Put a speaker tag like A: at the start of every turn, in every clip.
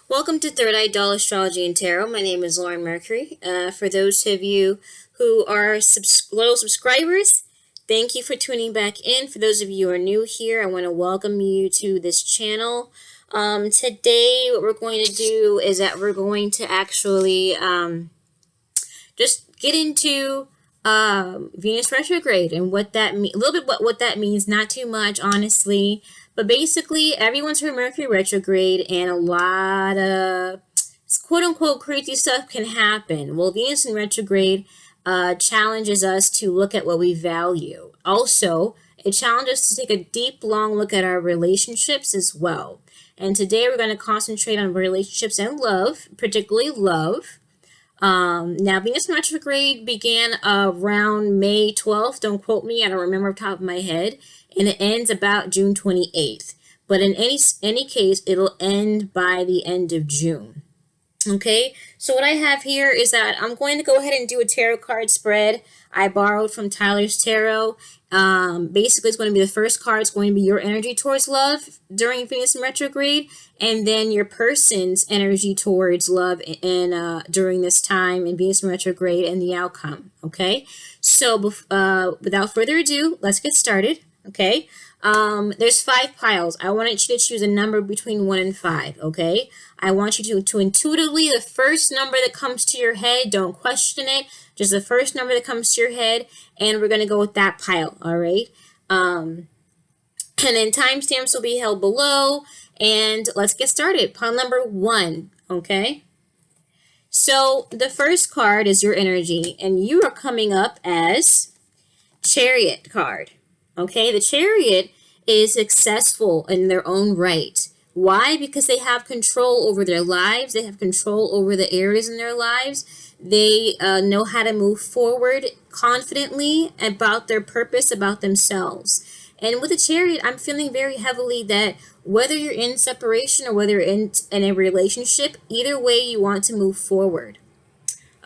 A: Welcome to ThirdEyeDoll Astrology and Tarot. My name is Lauren Mercury. For those of you who are loyal subscribers, thank you for tuning back in. For those of you who are new here, I want to welcome you to this channel. Today, what we're going to do is that we're going to actually just get into Venus retrograde and what that means. A little bit what that means, not too much, honestly. But basically, everyone's heard Mercury retrograde, and a lot of quote-unquote crazy stuff can happen. Well, Venus in retrograde challenges us to look at what we value. Also, it challenges us to take a deep, long look at our relationships as well. And today we're going to concentrate on relationships and love, particularly love. Now, Venus retrograde began around May 12th. Don't quote me, I don't remember off the top of my head. And it ends about June 28th. But in any case, it'll end by the end of June. Okay, so what I have here is that I'm going to go ahead and do a tarot card spread I borrowed from Tyler's Tarot. Basically, it's going to be the first card. It's going to be your energy towards love during Venus in retrograde, and then your person's energy towards love and during this time in Venus in retrograde and the outcome. Okay, so without further ado, let's get started. Okay. There's 5 piles. I want you to choose a number between 1 and 5, okay? I want you to intuitively, the first number that comes to your head, don't question it, just the first number that comes to your head, and we're going to go with that pile, all right? And then timestamps will be held below, and let's get started. Pile number 1, okay? So the first card is your energy, and you are coming up as Chariot card. Okay, the Chariot is successful in their own right. Why? Because they have control over their lives. They have control over the areas in their lives. They know how to move forward confidently about their purpose, about themselves. And with the Chariot, I'm feeling very heavily that whether you're in separation or whether you're in a relationship, either way you want to move forward.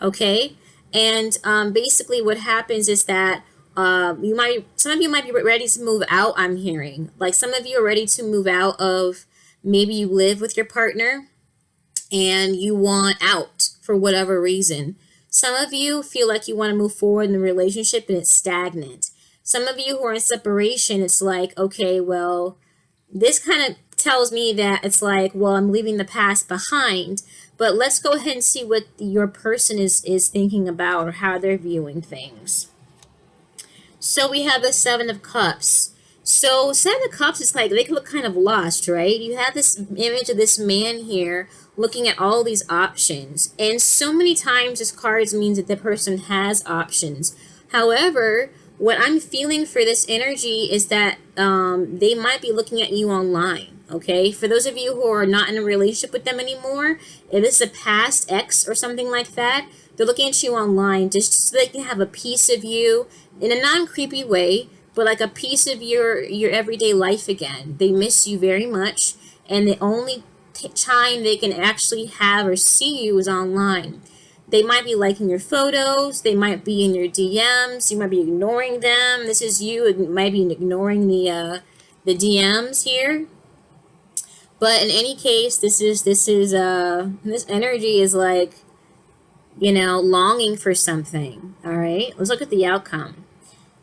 A: Okay? And basically what happens is that some of you might be ready to move out. I'm hearing like some of you are ready to move out of, maybe you live with your partner and you want out for whatever reason. Some of you feel like you want to move forward in the relationship and it's stagnant. Some of you who are in separation, it's like, okay, well, this kind of tells me that it's like, well, I'm leaving the past behind, but let's go ahead and see what your person is thinking about or how they're viewing things. So we have the 7 of Cups. So 7 of Cups is like, they look kind of lost, right? You have this image of this man here looking at all these options. And so many times this card means that the person has options. However, what I'm feeling for this energy is that they might be looking at you online, okay? For those of you who are not in a relationship with them anymore, if it's a past ex or something like that, they're looking at you online just so they can have a piece of you in a non-creepy way, but like a piece of your everyday life again. They miss you very much, and the only time they can actually have or see you is online. They might be liking your photos, they might be in your DMs, you might be ignoring them. This is you, it might be ignoring the DMs here. But in any case, this energy is like, you know, longing for something. All right, let's look at the outcome.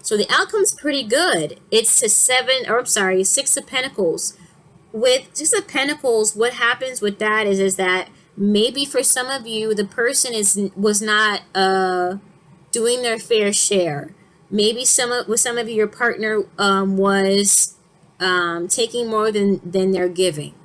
A: So the outcome's pretty good. It's a 6 of Pentacles. With 6 of Pentacles, what happens with that is that maybe for some of you, the person was not doing their fair share. Maybe some of you, your partner was taking more than they're giving,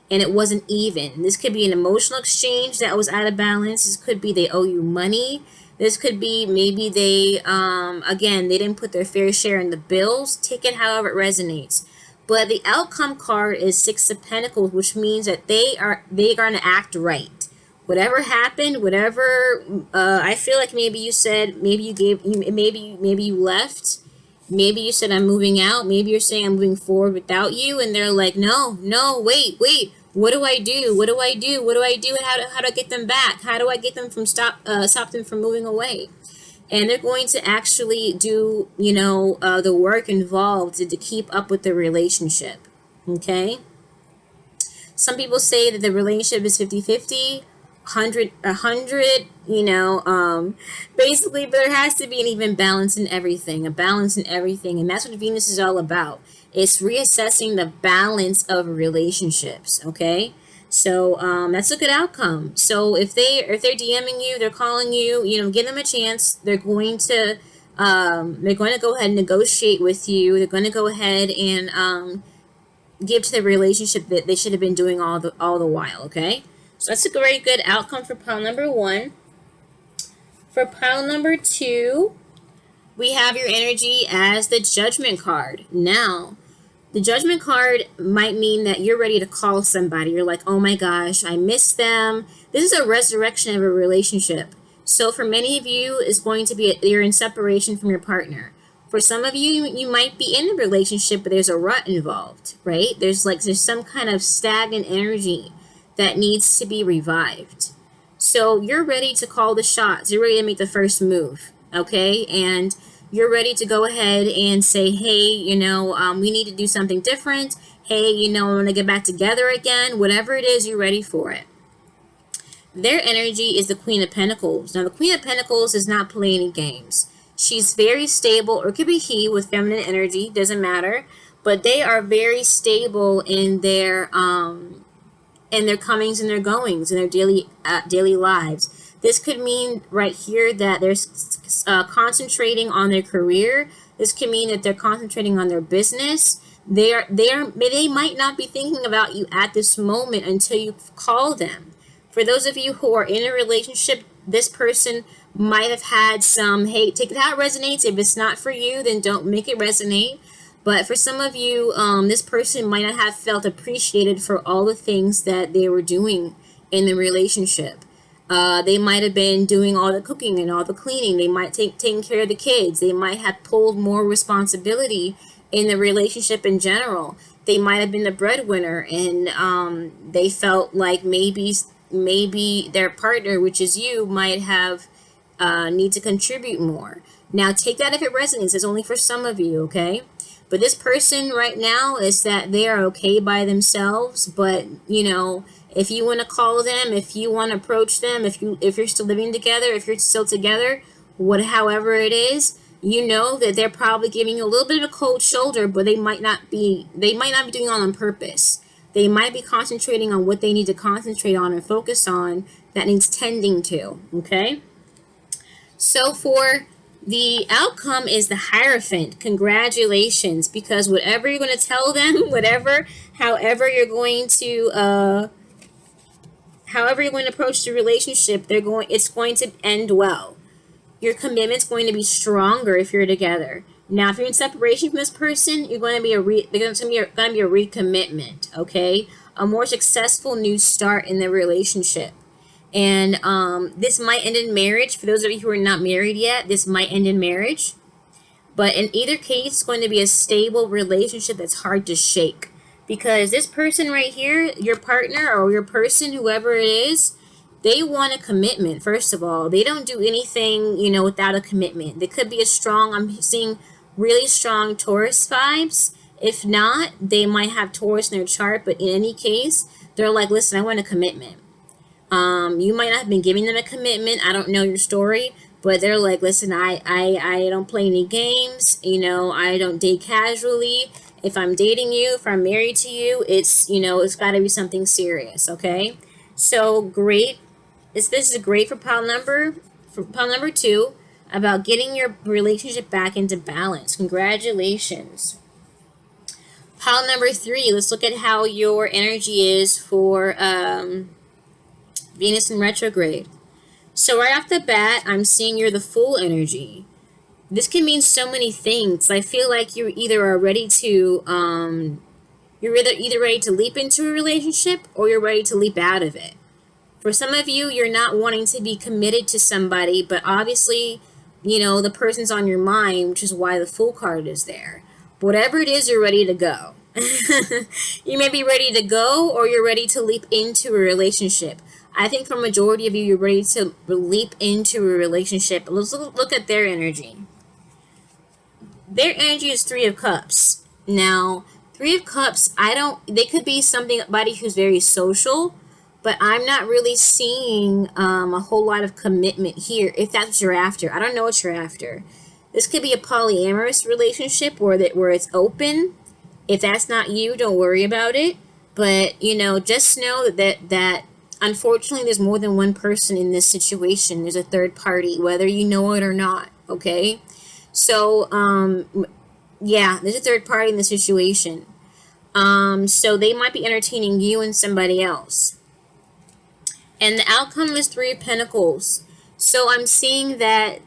A: and it wasn't even. This could be an emotional exchange that was out of balance. This could be they owe you money. This could be maybe they, again, they didn't put their fair share in the bills. Take it however it resonates. But the outcome card is 6 of Pentacles, which means that they're going to act right. Whatever happened, whatever, I feel like maybe you said, maybe you left. Maybe you said, I'm moving out. Maybe you're saying I'm moving forward without you. And they're like, no, wait. What do I do? What do I do? What do I do? How do I get them back? How do I get them from stop them from moving away? And they're going to actually do, you know, the work involved to keep up with the relationship. Okay. Some people say that the relationship is 50-50, 100, basically, but there has to be an even balance in everything, a balance in everything. And that's what Venus is all about. It's reassessing the balance of relationships, okay? So that's a good outcome. So if they're DMing you, they're calling you, give them a chance. They're going to go ahead and negotiate with you. They're going to go ahead and give to the relationship that they should have been doing all the while. Okay, so that's a very good outcome for pile number 1. For pile number 2, we have your energy as the Judgment card. Now, the Judgment card might mean that you're ready to call somebody. You're like, oh my gosh, I miss them. This is a resurrection of a relationship. So for many of you, it's going to be you're in separation from your partner. For some of you, you might be in a relationship, but there's a rut involved, right? There's some kind of stagnant energy that needs to be revived. So you're ready to call the shots. You're ready to make the first move, okay? And you're ready to go ahead and say, hey, we need to do something different. Hey, I want to get back together again. Whatever it is, you're ready for it. Their energy is the Queen of Pentacles. Now, the Queen of Pentacles does not play any games. She's very stable, or it could be he with feminine energy, doesn't matter. But they are very stable in their comings and their goings, in their daily lives. This could mean right here that they're concentrating on their career. This could mean that they're concentrating on their business. They might not be thinking about you at this moment until you call them. For those of you who are in a relationship, this person might have had some, hey, take it how it resonates. If it's not for you, then don't make it resonate. But for some of you, this person might not have felt appreciated for all the things that they were doing in the relationship. They might have been doing all the cooking and all the cleaning. They might taking care of the kids. They might have pulled more responsibility in the relationship in general. They might have been the breadwinner, and they felt like maybe their partner, which is you, might have need to contribute more. Now, take that if it resonates. It's only for some of you, okay? But this person right now is that they are okay by themselves. But if you want to call them, if you want to approach them, if you're still living together, if you're still together, however it is, that they're probably giving you a little bit of a cold shoulder, but they might not be doing it on purpose. They might be concentrating on what they need to concentrate on and focus on that needs tending to, okay? So for the outcome is the Hierophant. Congratulations, because whatever you're going to tell them, however you're going to approach the relationship, it's going to end well. Your commitment's going to be stronger if you're together. Now, if you're in separation from this person, there's going to be a recommitment, okay? A more successful new start in the relationship. And this might end in marriage. For those of you who are not married yet, this might end in marriage. But in either case, it's going to be a stable relationship that's hard to shake. Because this person right here, your partner or your person, whoever it is, they want a commitment, first of all. They don't do anything, without a commitment. There could be I'm seeing really strong Taurus vibes. If not, they might have Taurus in their chart. But in any case, they're like, listen, I want a commitment. You might not have been giving them a commitment. I don't know your story, but they're like, listen, I don't play any games. I don't date casually. If I'm dating you, if I'm married to you, it's got to be something serious. Okay. So great. This is great for pile number 2 about getting your relationship back into balance. Congratulations. Pile number 3, let's look at how your energy is for Venus in retrograde. So right off the bat, I'm seeing you're the Fool energy. This can mean so many things. I feel like you either are ready to you're either ready to leap into a relationship or you're ready to leap out of it. For some of you, you're not wanting to be committed to somebody, but obviously, the person's on your mind, which is why the Fool card is there. Whatever it is, you're ready to go. You may be ready to go or you're ready to leap into a relationship. I think for majority of you, you're ready to leap into a relationship. Let's look at their energy. Their energy is 3 of Cups. Now, Three of Cups, they could be somebody who's very social, but I'm not really seeing a whole lot of commitment here, if that's what you're after. I don't know what you're after. This could be a polyamorous relationship where it's open. If that's not you, don't worry about it. But, just know that unfortunately there's more than one person in this situation. There's a third party, whether you know it or not, okay? So, yeah, there's a third party in the situation. So they might be entertaining you and somebody else. And the outcome is Three of Pentacles. So I'm seeing that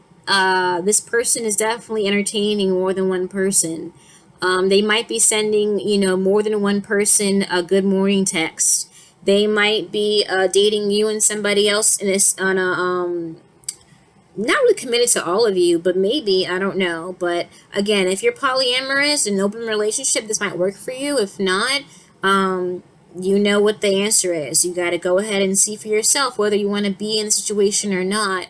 A: this person is definitely entertaining more than one person. They might be sending, more than one person a good morning text. They might be dating you and somebody else on a not really committed to all of you, but maybe, I don't know. But again, if you're polyamorous, an open relationship, this might work for you. If not, you know what the answer is. You got to go ahead and see for yourself whether you want to be in the situation or not.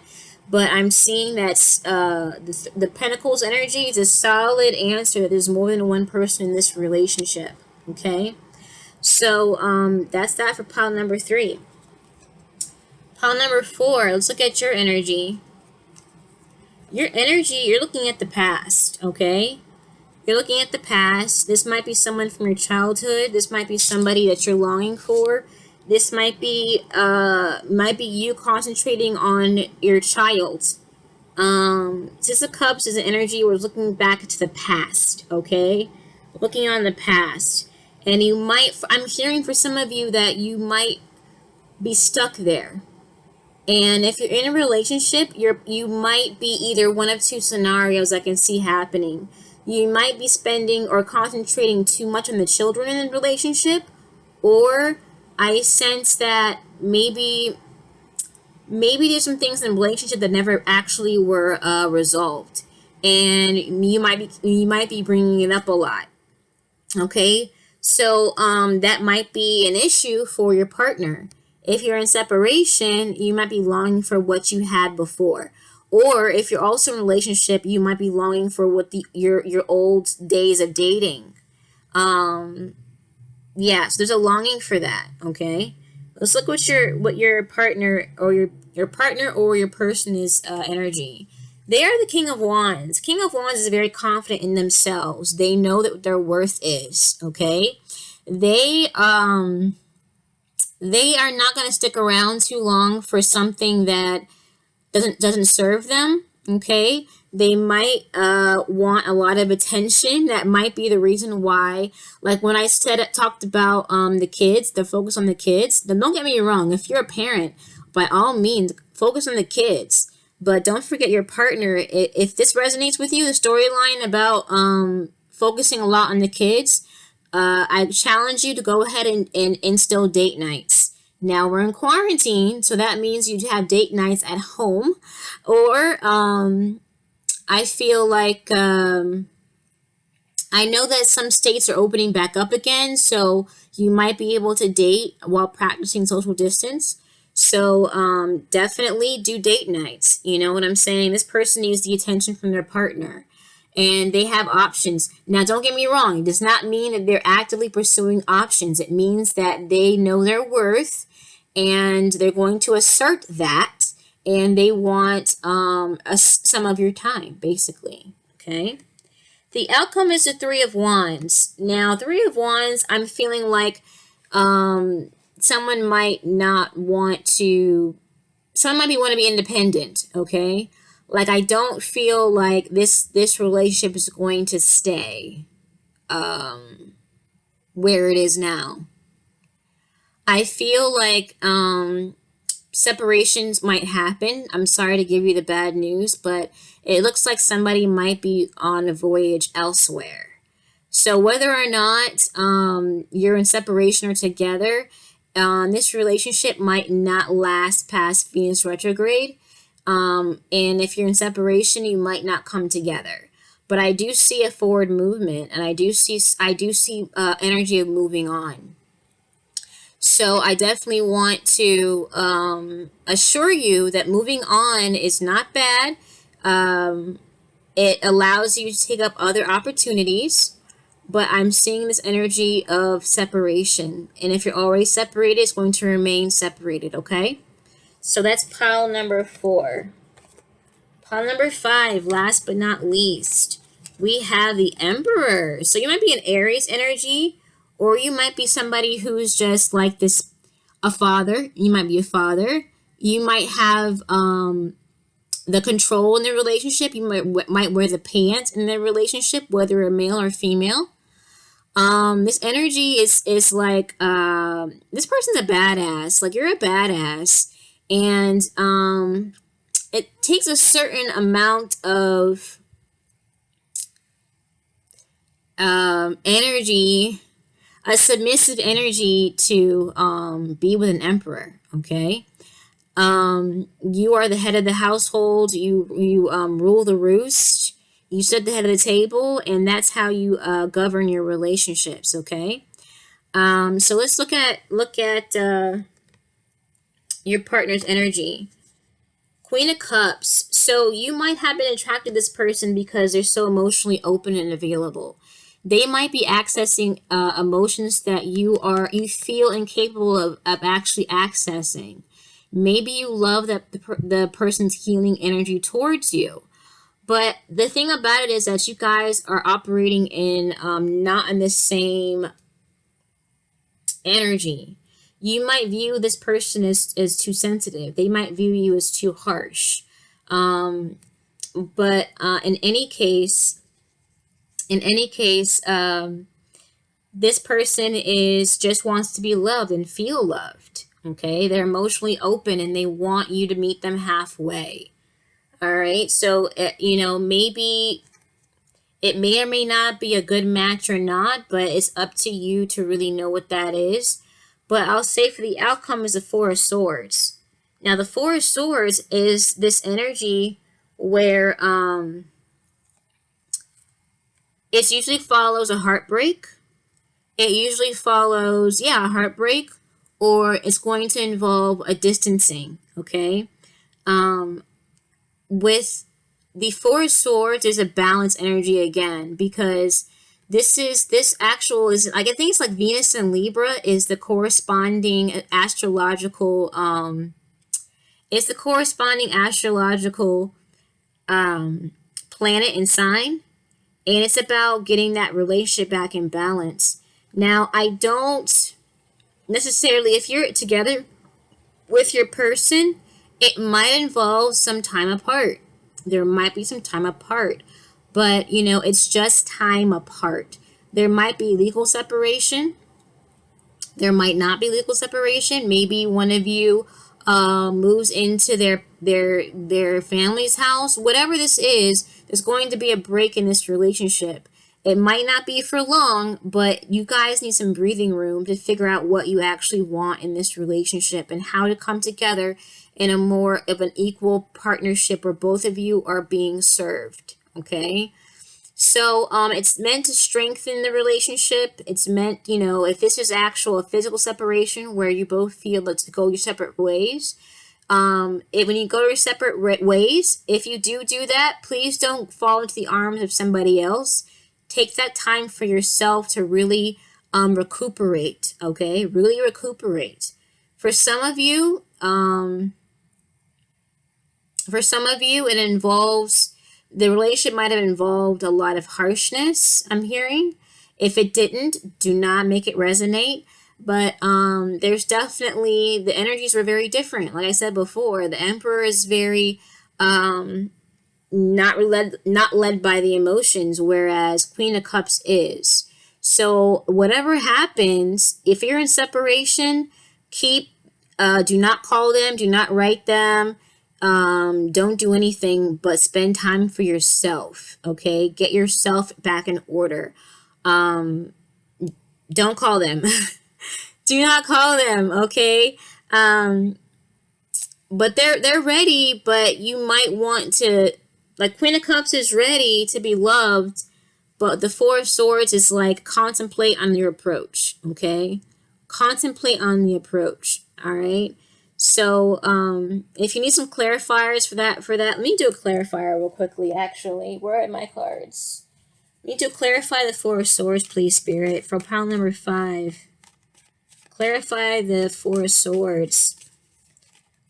A: But I'm seeing that the Pentacles energy is a solid answer. There's more than one person in this relationship. Okay? So that's that for pile number 3. Pile number 4, let's look at your energy. Your energy, you're looking at the past, okay? You're looking at the past. This might be someone from your childhood. This might be somebody that you're longing for. This might be you concentrating on your child. Six of Cups is an energy where it's looking back to the past, okay? Looking on the past. And I'm hearing for some of you that you might be stuck there. And if you're in a relationship, you might be either one of two scenarios I can see happening. You might be spending or concentrating too much on the children in the relationship, or I sense that maybe there's some things in the relationship that never actually were resolved, and you might be bringing it up a lot. Okay, so that might be an issue for your partner. If you're in separation, you might be longing for what you had before. Or if you're also in a relationship, you might be longing for what your old days of dating. Yeah, so there's a longing for that, okay? Let's look what your partner or your partner or your person is energy. They are the King of Wands. King of Wands is very confident in themselves. They know that what their worth is, okay? They are not going to stick around too long for something that doesn't serve them, okay? They might want a lot of attention. That might be the reason why, like when I talked about the kids, the focus on the kids. Then don't get me wrong, if you're a parent, by all means, focus on the kids. But don't forget your partner. If this resonates with you, the storyline about focusing a lot on the kids, I challenge you to go ahead and instill date nights. Now we're in quarantine, so that means you have date nights at home. Or I feel like I know that some states are opening back up again, so you might be able to date while practicing social distance. So definitely do date nights. You know what I'm saying? This person needs the attention from their partner. And they have options. Now, don't get me wrong. It does not mean that they're actively pursuing options. It means that they know their worth and they're going to assert that. And they want some of your time, basically. Okay? The outcome is the Three of Wands. Now, Three of Wands, I'm feeling like someone might want to be independent, okay? Like, I don't feel like this relationship is going to stay where it is now. I feel like separations might happen. I'm sorry to give you the bad news, but it looks like somebody might be on a voyage elsewhere. So whether or not you're in separation or together, this relationship might not last past Venus retrograde. And if you're in separation, you might not come together. But I do see a forward movement, and I do see energy of moving on. So I definitely want to assure you that moving on is not bad. It allows you to take up other opportunities, but I'm seeing this energy of separation. And if you're already separated, it's going to remain separated, okay? So that's pile number 4. Pile number 5, last but not least, we have the Emperor. So you might be an Aries energy, or you might be somebody who's just like this, a father. You might be a father. You might have the control in the relationship. You might wear the pants in the relationship, whether a male or female. This energy is like this person's a badass. Like, you're a badass, and it takes a certain amount of energy, a submissive energy, to be with an emperor. Okay. You are the head of the household. You rule the roost. You sit at the head of the table, and that's how you govern your relationships. Okay. So let's look at your partner's energy. Queen of Cups. So you might have been attracted to this person because they're so emotionally open and available. They might be accessing emotions that you feel incapable of actually accessing. Maybe you love that the person's healing energy towards you. But the thing about it is that you guys are operating in not in the same energy. You might view this person as too sensitive. They might view you as too harsh. But in any case, this person just wants to be loved and feel loved. Okay, they're emotionally open and they want you to meet them halfway. All right, so maybe it may or may not be a good match or not, but it's up to you to really know what that is. But I'll say for the outcome is the 4 of Swords. Now, the 4 of Swords is this energy where it usually follows a heartbreak. It usually follows, a heartbreak, or it's going to involve a distancing, okay? With the 4 of Swords, there's a balance energy again, because this actual is, like, I think it's like Venus and Libra is the corresponding astrological planet and sign, and it's about getting that relationship back in balance. Now, I don't necessarily, if you're together with your person, it might involve some time apart. There might be some time apart, but it's just time apart. There might be legal separation. There might not be legal separation. Maybe one of you moves into their family's house. Whatever this is, there's going to be a break in this relationship. It might not be for long, but you guys need some breathing room to figure out what you actually want in this relationship and how to come together in a more of an equal partnership where both of you are being served. Okay. So it's meant to strengthen the relationship. It's meant, if this is actual physical separation where you both feel let's go your separate ways. When you go your separate ways, if you do that, please don't fall into the arms of somebody else. Take that time for yourself to really recuperate, okay? Really recuperate. For some of you, it involves, the relationship might have involved a lot of harshness, I'm hearing. If it didn't, do not make it resonate. But there's definitely, the energies were very different. Like I said before, the Emperor is very not led by the emotions, whereas Queen of Cups is. So whatever happens, if you're in separation, do not call them, do not write them, don't do anything but spend time for yourself. Okay, get yourself back in order. Don't call them. Do not call them. Okay. But they're ready, but you might want to, like, Queen of Cups is ready to be loved, but the 4 of Swords is like, contemplate on your approach, okay? Contemplate on the approach, all right? So if you need some clarifiers for that, let me do a clarifier real quickly, actually. Where are my cards? Need to clarify the Four of Swords, please, Spirit, for pile number 5. Clarify the Four of Swords.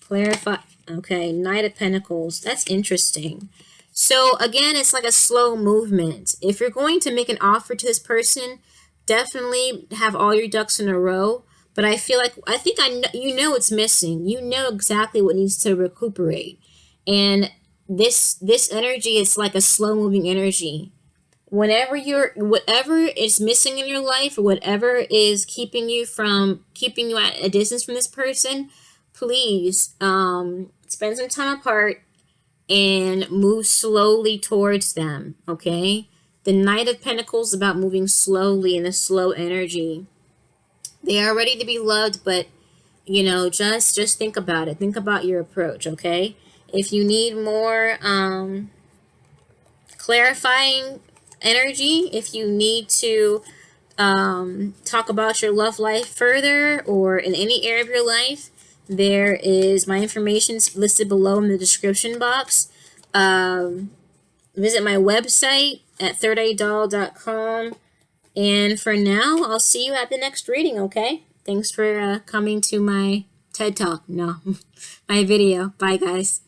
A: Clarify. Okay, Knight of Pentacles. That's interesting. So, again, it's like a slow movement. If you're going to make an offer to this person, definitely have all your ducks in a row. But I feel like, you know it's missing. You know exactly what needs to recuperate. And this energy is like a slow moving energy. Whatever is missing in your life, or whatever is keeping you at a distance from this person, please spend some time apart and move slowly towards them. Okay, the Knight of Pentacles is about moving slowly in a slow energy. They are ready to be loved, but you know, just think about it. Think about your approach. Okay, if you need more clarifying energy, if you need to talk about your love life further or in any area of your life, there is my information listed below in the description box. Visit my website at ThirdEyeDoll.com. And for now, I'll see you at the next reading, okay? Thanks for coming to my TED Talk. No, my video. Bye, guys.